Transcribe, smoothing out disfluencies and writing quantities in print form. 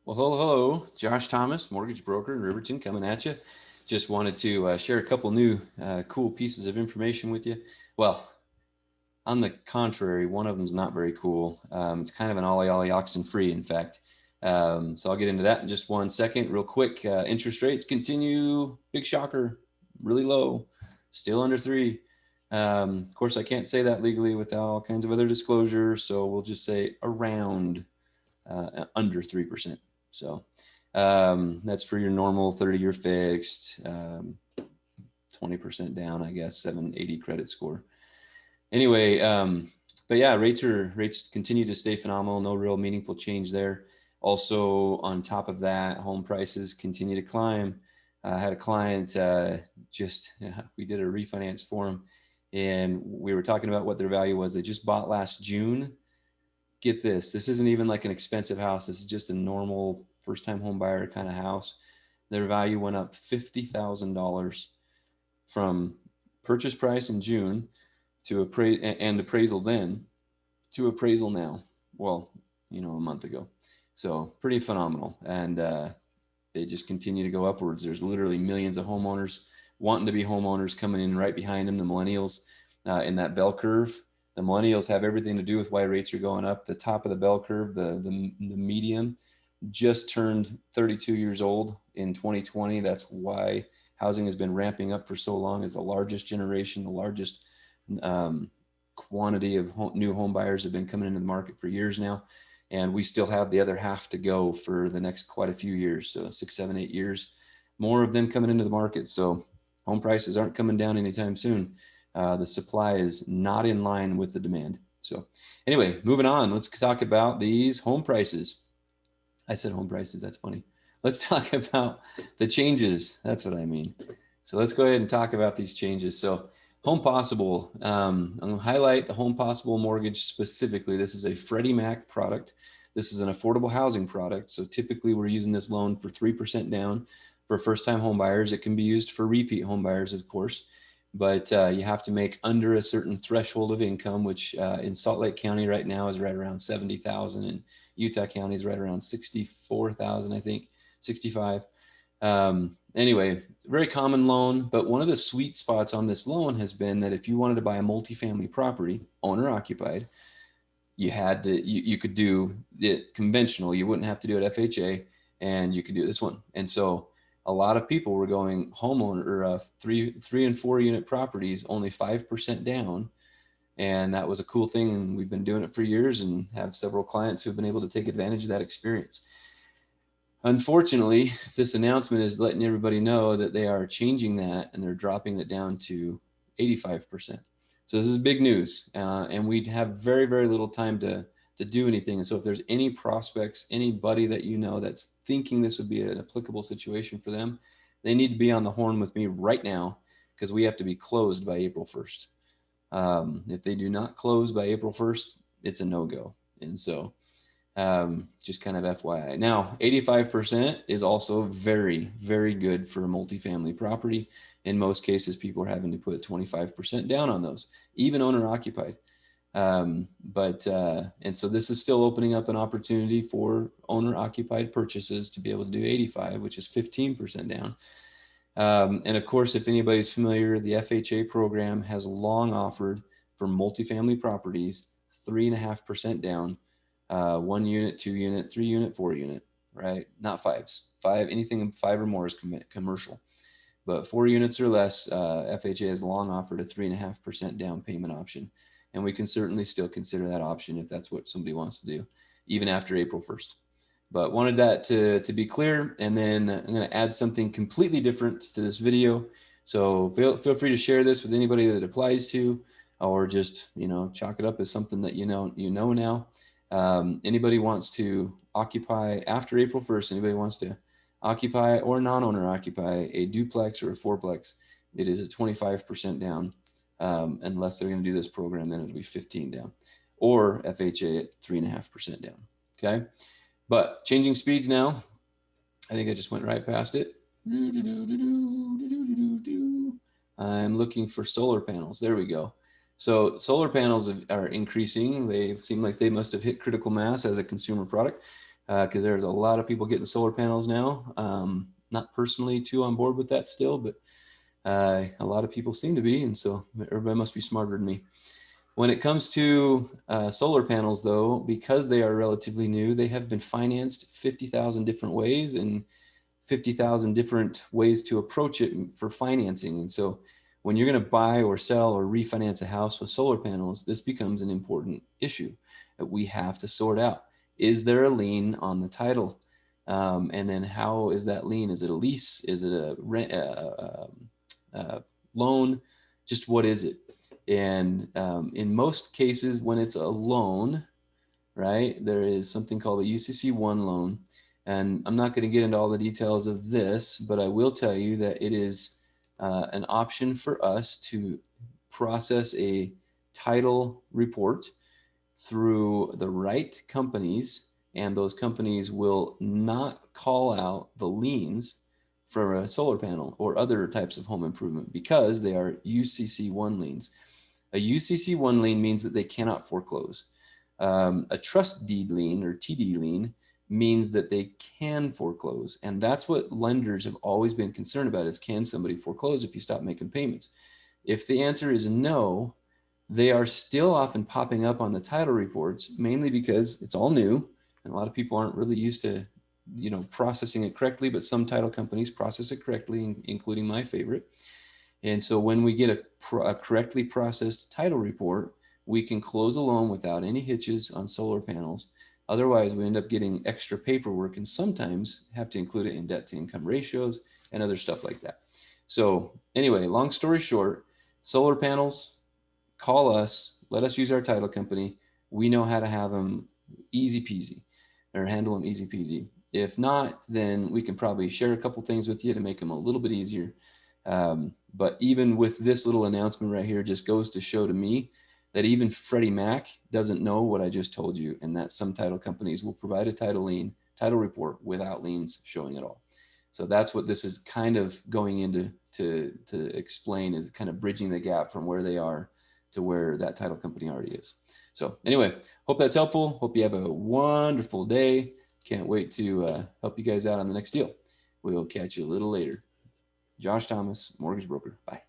Well, hello. Josh Thomas, mortgage broker in Riverton, coming at you. Just wanted to share a couple new cool pieces of information with you. Well, on the contrary, one of them is not very cool. It's kind of an ollie ollie oxen free, in fact. So I'll get into that in just 1 second. Real quick, interest rates continue. Big shocker, really low, still under three. Of course, I can't say that legally without all kinds of other disclosures. So we'll just say around under 3%. So that's for your normal 30-year fixed, 20% down, I guess, 780 credit score. Anyway, but yeah, rates continue to stay phenomenal. No real meaningful change there. Also, on top of that, home prices continue to climb. I had a client we did a refinance for him, and we were talking about what their value was. They just bought last June. Get this, this isn't even like an expensive house. This is just a normal first time home buyer kind of house. Their value went up $50,000 from purchase price in June to appraisal then to appraisal now. Well, a month ago. So pretty phenomenal. And they just continue to go upwards. There's literally millions of homeowners wanting to be homeowners coming in right behind them, the millennials in that bell curve. The millennials have everything to do with why rates are going up. The top of the bell curve, the median, just turned 32 years old in 2020. That's why housing has been ramping up for so long, as the largest generation, the largest quantity of new home buyers have been coming into the market for years now. And we still have the other half to go for the next quite a few years. So 6, 7, 8 years, more of them coming into the market. So home prices aren't coming down anytime soon. The supply is not in line with the demand. So anyway, moving on, let's talk about these home prices. I said home prices, that's funny. Let's talk about the changes. That's what I mean. So let's go ahead and talk about these changes. So Home Possible, I'm going to highlight the Home Possible mortgage specifically. This is a Freddie Mac product. This is an affordable housing product. So typically we're using this loan for 3% down for first-time home buyers. It can be used for repeat home buyers, of course, but you have to make under a certain threshold of income, which in Salt Lake County right now is right around 70,000, and Utah County is right around 64,000, I think, 65. Anyway, very common loan, but one of the sweet spots on this loan has been that if you wanted to buy a multifamily property, owner occupied, you could do it conventional. You wouldn't have to do it FHA, and you could do this one. And so a lot of people were going homeowner or three and 4 unit properties, only 5% down. And that was a cool thing. And we've been doing it for years and have several clients who've been able to take advantage of that experience. Unfortunately, this announcement is letting everybody know that they are changing that, and they're dropping it down to 85%. So this is big news, and we have very, very little time to do anything. And so if there's any prospects, anybody that you know that's thinking this would be an applicable situation for them, they need to be on the horn with me right now, because we have to be closed by April 1st. If they do not close by April 1st, it's a no-go. And so just kind of FYI. Now, 85% is also very, very good for a multifamily property. In most cases, people are having to put 25% down on those, even owner occupied. And so this is still opening up an opportunity for owner occupied purchases to be able to do 85, which is 15% down. And of course, if anybody's familiar, the FHA program has long offered for multifamily properties 3.5% down. 1 unit, 2 unit, 3 unit, 4 unit, right? Not fives. Anything 5 or more is commercial. But 4 units or less, FHA has long offered a 3.5% down payment option. And we can certainly still consider that option if that's what somebody wants to do, even after April 1st. But wanted that to be clear. And then I'm going to add something completely different to this video. So feel free to share this with anybody that it applies to, or just, chalk it up as something that you know now. Anybody wants to occupy after April 1st, anybody wants to occupy or non-owner occupy a duplex or a fourplex, it is a 25% down. Unless they're going to do this program, then it'll be 15 down, or FHA at 3.5% down. Okay. But changing speeds now. I think I just went right past it. I'm looking for solar panels. There we go. So solar panels are increasing. They seem like they must have hit critical mass as a consumer product. because there's a lot of people getting solar panels now. Not personally too on board with that still, but a lot of people seem to be, and so everybody must be smarter than me. When it comes to solar panels, though, because they are relatively new, they have been financed 50,000 different ways and 50,000 different ways to approach it for financing. And so when you're going to buy or sell or refinance a house with solar panels, this becomes an important issue that we have to sort out. Is there a lien on the title? And then how is that lien? Is it a lease? Is it a rent, loan? Just what is it? And in most cases, when it's a loan, right, there is something called a UCC1 loan. And I'm not going to get into all the details of this, but I will tell you that it is an option for us to process a title report through the right companies, and those companies will not call out the liens for a solar panel or other types of home improvement because they are UCC1 liens. A UCC1 lien means that they cannot foreclose. A trust deed lien or TD lien means that they can foreclose. And that's what lenders have always been concerned about is, can somebody foreclose if you stop making payments? If the answer is no, they are still often popping up on the title reports, mainly because it's all new and a lot of people aren't really used to, processing it correctly, but some title companies process it correctly, including my favorite. And so when we get a correctly processed title report, we can close a loan without any hitches on solar panels. Otherwise, we end up getting extra paperwork and sometimes have to include it in debt to income ratios and other stuff like that. So anyway, long story short, solar panels, call us, let us use our title company. We know how to have them easy peasy or handle them easy peasy. If not, then we can probably share a couple things with you to make them a little bit easier. But even with this little announcement right here, just goes to show to me that even Freddie Mac doesn't know what I just told you, and that some title companies will provide a title report without liens showing at all. So that's what this is kind of going into to explain, is kind of bridging the gap from where they are to where that title company already is. So anyway, hope that's helpful. Hope you have a wonderful day. Can't wait to help you guys out on the next deal. We'll catch you a little later. Josh Thomas, mortgage broker. Bye.